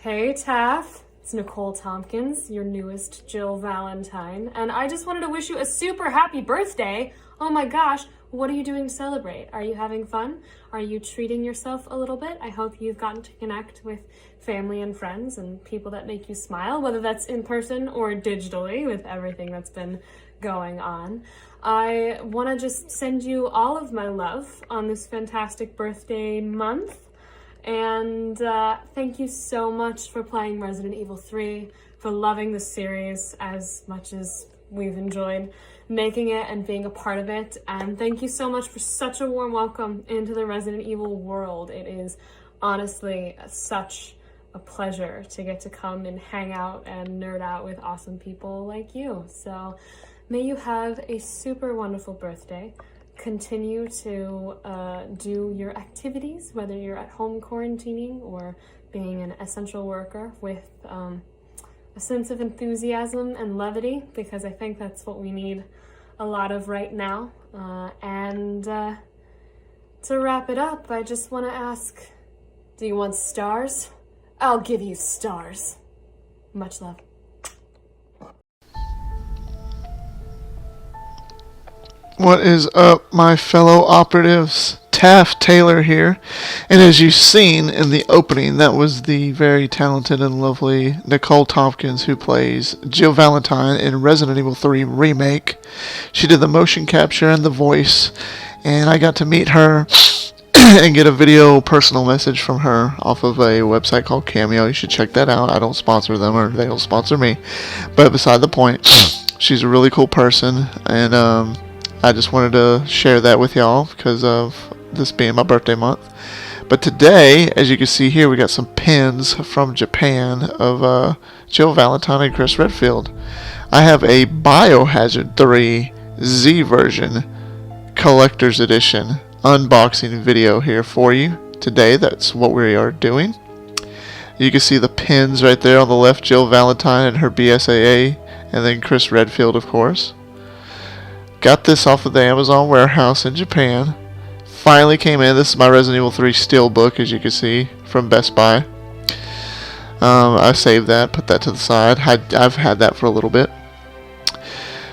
Hey Taff, it's Nicole Tompkins, your newest Jill Valentine, and I just wanted to wish you a super happy birthday. Oh my gosh, what are you doing to celebrate? Are you having fun? Are you treating yourself a little bit? I hope you've gotten to connect with family and friends and people that make you smile, whether that's in person or digitally with everything that's been going on. I want to just send you all of my love on this fantastic birthday month. And thank you so much for playing Resident Evil 3, for loving the series as much as we've enjoyed making it and being a part of it. And thank you so much for such a warm welcome into the Resident Evil world. It is honestly such a pleasure to get to come and hang out and nerd out with awesome people like you. So may you have a super wonderful birthday. Continue to do your activities, whether you're at home quarantining or being an essential worker, with a sense of enthusiasm and levity, because I think that's what we need a lot of right now. And to wrap it up, I just want to ask, do you want stars? I'll give you stars. Much love. What is up, my fellow operatives? Taff Taylor here, and as you've seen in the opening, that was the very talented and lovely Nicole Tompkins who plays Jill Valentine in Resident Evil 3 Remake. She did the motion capture and the voice, and I got to meet her and get a video personal message from her off of a website called Cameo. You should check that out. I don't sponsor them, or they don't sponsor me, but beside the point, she's a really cool person, and I just wanted to share that with y'all because of this being my birthday month. But today, as you can see here, we got some pins from Japan of Jill Valentine and Chris Redfield. I have a Biohazard 3 Z version collector's edition unboxing video here for you today. That's what we are doing. You can see the pins right there on the left, Jill Valentine and her BSAA, and then Chris Redfield, of course. Got this off of the Amazon warehouse in Japan. Finally came in. This is my Resident Evil 3 Steelbook, as you can see, from Best Buy. I saved that, put that to the side. I've had that for a little bit.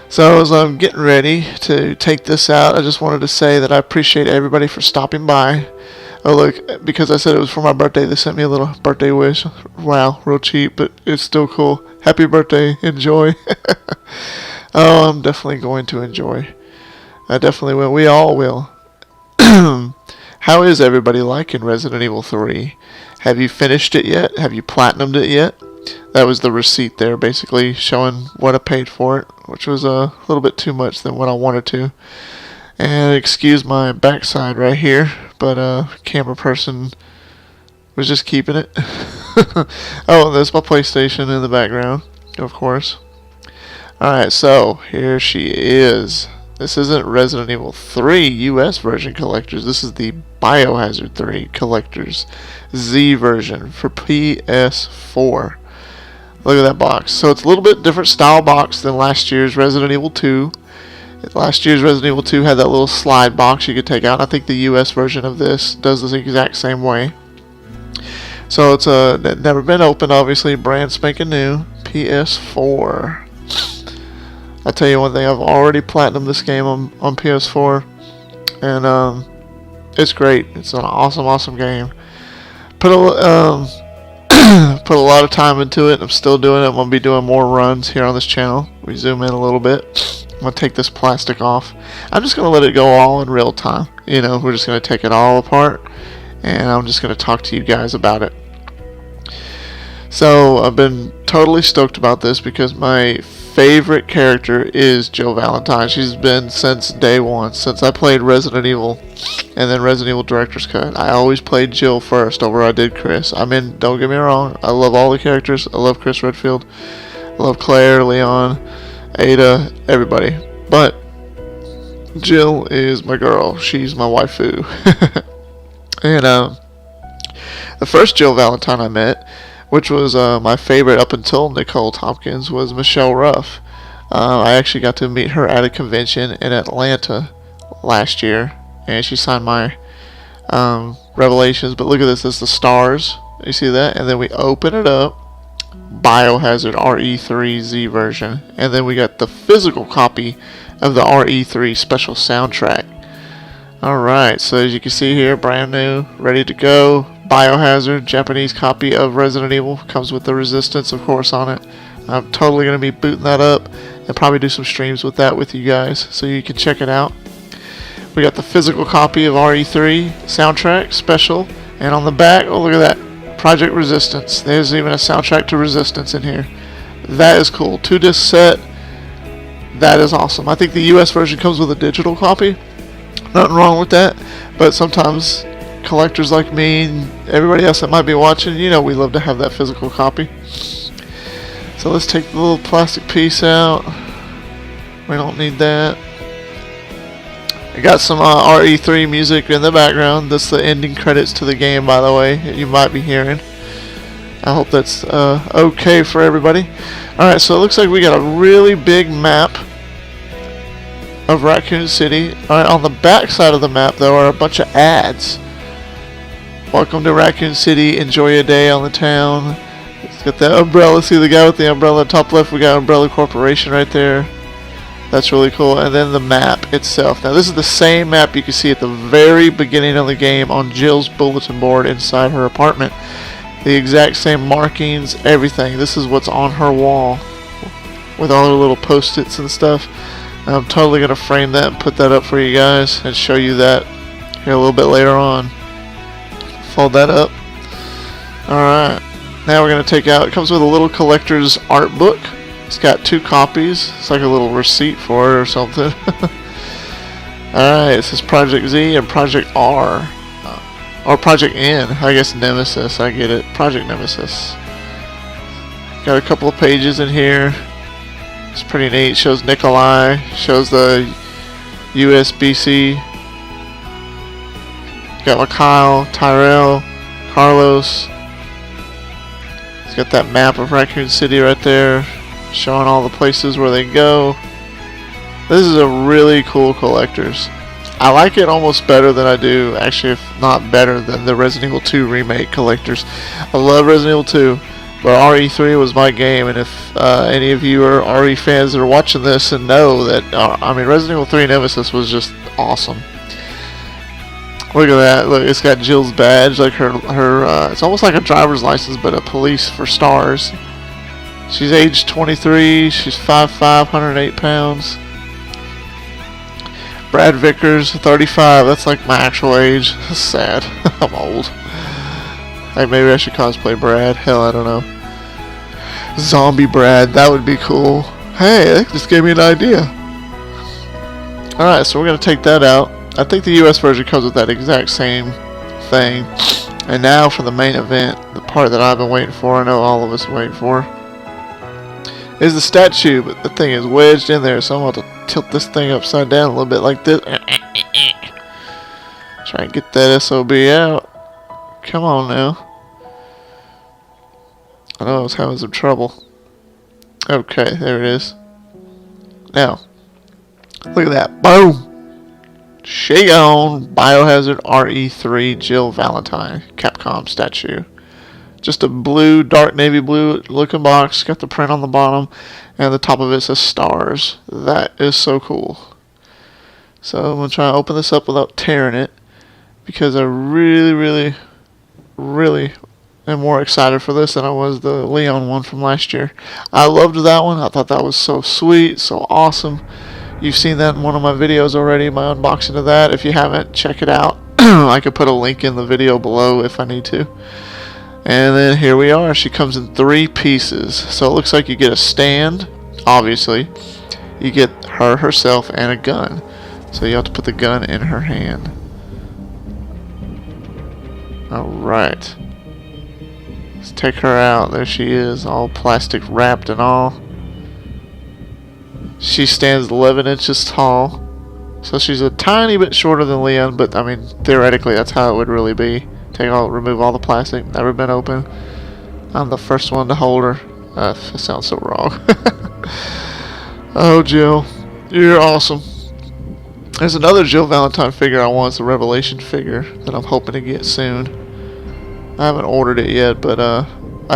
So as I'm getting ready to take this out, I just wanted to say that I appreciate everybody for stopping by. Oh look, because I said it was for my birthday, they sent me a little birthday wish. Wow, real cheap, but it's still cool. Happy birthday, enjoy. Oh, I'm definitely going to enjoy. I definitely will. We all will. How is everybody liking Resident Evil 3? Have you finished it yet? Have you platinumed it yet? That was the receipt there, basically showing what I paid for it, which was a little bit too much than what I wanted to. And excuse my backside right here, but camera person was just keeping it. Oh, there's my PlayStation in the background, of course. Alright, so here she is. This isn't Resident Evil 3 US version collectors. This is the Biohazard 3 collectors Z version for PS4. Look at that box. So it's a little bit different style box than last year's Resident Evil 2. Last year's Resident Evil 2 had that little slide box you could take out. I think the US version of this does the exact same way. So it's never been opened, obviously, brand spanking new. PS4. I'll tell you one thing, I've already platinumed this game on PS4, and it's great. It's an awesome game. Put a put a lot of time into it. I'm still doing it. I'm going to be doing more runs here on this channel. We zoom in a little bit. I'm going to take this plastic off. I'm just going to let it go all in real time. You know, we're just going to take it all apart, and I'm just going to talk to you guys about it. So I've been totally stoked about this because my favorite character is Jill Valentine. She's been since day one, since I played Resident Evil and then Resident Evil Director's Cut. I always played Jill first over I did Chris. I mean, don't get me wrong, I love all the characters. I love Chris Redfield. I love Claire, Leon, Ada, everybody. But Jill is my girl. She's my waifu. And the first Jill Valentine I met, which was my favorite up until Nicole Tompkins, was Michelle Ruff. I actually got to meet her at a convention in Atlanta last year, and she signed my Revelations. But look at this, this is the stars You see that? And then we open it up. Biohazard RE3Z version. And then we got the physical copy of the RE3 special soundtrack. Alright, so as you can see here, brand new, ready to go. Biohazard, Japanese copy of Resident Evil. Comes with the Resistance, of course, on it. I'm totally going to be booting that up and probably do some streams with that with you guys so you can check it out. We got the physical copy of RE3 soundtrack special, and on the back, oh look at that, Project Resistance. There's even a soundtrack to Resistance in here. That is cool. 2-disc set. That is awesome. I think the US version comes with a digital copy. Nothing wrong with that, but sometimes collectors like me and everybody else that might be watching, you know, we love to have that physical copy. So let's take the little plastic piece out. We don't need that. I got some RE3 music in the background. That's the ending credits to the game, by the way, you might be hearing. I hope that's okay for everybody. Alright, so it looks like we got a really big map of Raccoon City. Alright, on the back side of the map, though, are a bunch of ads. Welcome to Raccoon City. Enjoy a day on the town. It's got that umbrella. See the guy with the umbrella? Top left, we got Umbrella Corporation right there. That's really cool. And then the map itself. Now this is the same map you can see at the very beginning of the game on Jill's bulletin board inside her apartment. The exact same markings, everything. This is what's on her wall with all her little post-its and stuff. I'm totally going to frame that and put that up for you guys and show you that here a little bit later on. Fold that up. Alright. Now we're going to take out, it comes with a little collector's art book. It's got 2 copies. It's like a little receipt for it or something. Alright, it says Project Z and Project R. Or Project N. I guess Nemesis. I get it. Project Nemesis. Got a couple of pages in here. It's pretty neat. Shows Nikolai. Shows the USB-C. Got Mikhail, Tyrell, Carlos. It's got that map of Raccoon City right there, showing all the places where they go. This is a really cool collector's. I like it almost better than I do, actually, if not better than the Resident Evil 2 Remake collectors. I love Resident Evil 2, but RE3 was my game, and if any of you are RE fans that are watching this and know that, I mean, Resident Evil 3 Nemesis was just awesome. Look at that. Look, it's got Jill's badge, like her it's almost like a driver's license, but a police for stars. She's age 23, she's 5'5", 108 pounds. Brad Vickers, 35, that's like my actual age. That's sad. I'm old. Hey, maybe I should cosplay Brad. Hell, I don't know. Zombie Brad, that would be cool. Hey, that just gave me an idea. Alright, so we're going to take that out. I think the US version comes with that exact same thing. And now for the main event, the part that I've been waiting for, I know all of us are waiting for, is the statue, but the thing is wedged in there, so I'm about to tilt this thing upside down a little bit like this. Try and get that SOB out. Come on now. I know I was having some trouble. Okay, there it is. Now, look at that. Boom! Shake on Biohazard RE3 Jill Valentine Capcom statue. Just a blue, dark navy blue looking box. Got the print on the bottom, and the top of it says stars. That is so cool. So I'm going to try to open this up without tearing it, because I really am more excited for this than I was the Leon one from last year. I loved that one. I thought that was so sweet, so awesome. You've seen that in one of my videos already, my unboxing of that. If you haven't, check it out. I could put a link in the video below if I need to. And then here we are. She comes in 3 pieces. So it looks like you get a stand, obviously. You get her herself and a gun. So you have to put the gun in her hand. Alright. Let's take her out. There she is, all plastic wrapped and all. She stands 11 inches tall. So she's a tiny bit shorter than Leon, but I mean, theoretically that's how it would really be. Remove all the plastic, never been open. I'm the first one to hold her. That sounds so wrong. Oh, Jill, you're awesome. There's another Jill Valentine figure I want. It's a Revelation figure that I'm hoping to get soon. I haven't ordered it yet, but I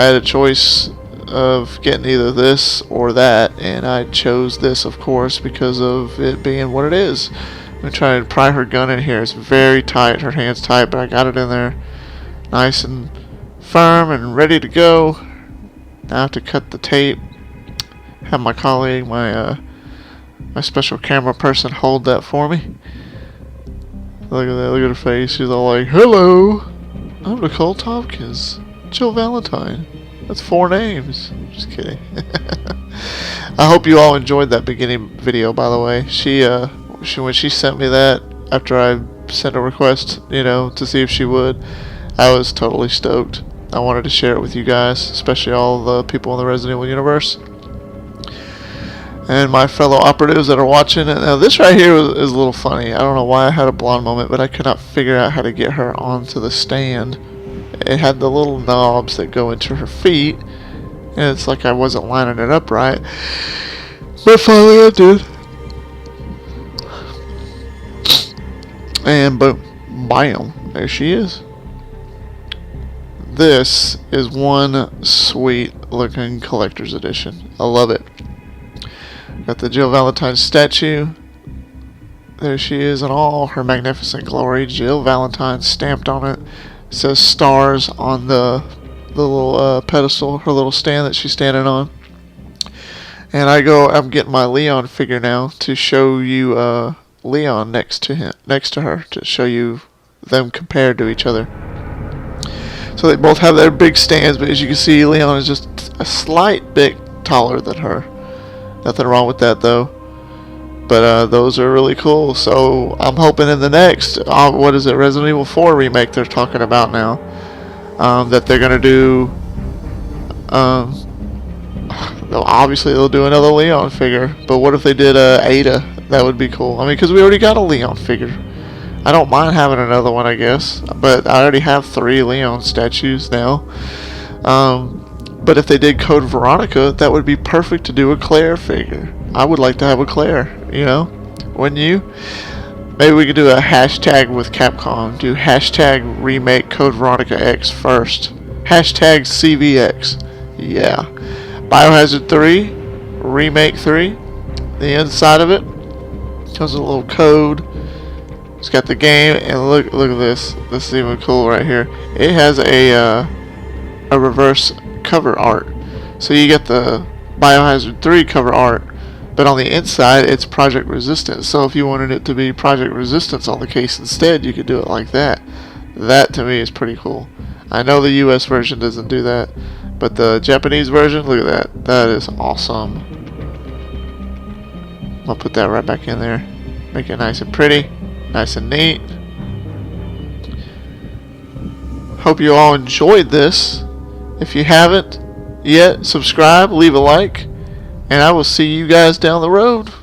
had a choice of getting either this or that, and I chose this, of course, because of it being what it is. I'm gonna try to pry her gun in here. It's very tight. Her hand's tight, but I got it in there nice and firm and ready to go. Now I have to cut the tape. Have my colleague, my special camera person, hold that for me. Look at that. Look at her face. She's all like, "Hello, I'm Nicole Tompkins. Jill Valentine." That's 4 names. Just kidding. I hope you all enjoyed that beginning video, by the way. She when she sent me that after I sent a request, to see if she would, I was totally stoked. I wanted to share it with you guys, especially all the people in the Resident Evil universe and my fellow operatives that are watching. And now this right here is a little funny. I don't know why I had a blonde moment, but I could not figure out how to get her onto the stand. It had the little knobs that go into her feet, and it's like I wasn't lining it up right. But finally I did. And boom, bam, there she is. This is one sweet looking collector's edition. I love it. Got the Jill Valentine statue. There she is in all her magnificent glory. Jill Valentine stamped on it. It says stars on the little pedestal, her little stand that she's standing on. And I'm getting my Leon figure now to show you Leon next to her, to show you them compared to each other. So they both have their big stands, but as you can see, Leon is just a slight bit taller than her. Nothing wrong with that though. But those are really cool. So I'm hoping in the next, what is it, Resident Evil 4 remake they're talking about now, that they're gonna do. Obviously they'll do another Leon figure. But what if they did Ada? That would be cool. I mean, because we already got a Leon figure. I don't mind having another one, I guess. But I already have 3 Leon statues now. But if they did Code Veronica, that would be perfect to do a Claire figure. I would like to have a Claire, wouldn't you? Maybe we could do a hashtag with Capcom. Do hashtag remake Code Veronica X first. Hashtag CVX. Yeah. Biohazard 3, Remake 3. The inside of it comes with a little code. It's got the game, and look at this. This is even cool right here. It has a reverse cover art. So you get the Biohazard 3 cover art, but on the inside it's Project Resistance. So if you wanted it to be Project Resistance on the case instead, you could do it like that. That to me is pretty cool. I know the US version doesn't do that, but the Japanese version, look at that. That is awesome. I'll put that right back in there. Make it nice and pretty, nice and neat. Hope you all enjoyed this. If you haven't yet, subscribe, leave a like, and I will see you guys down the road.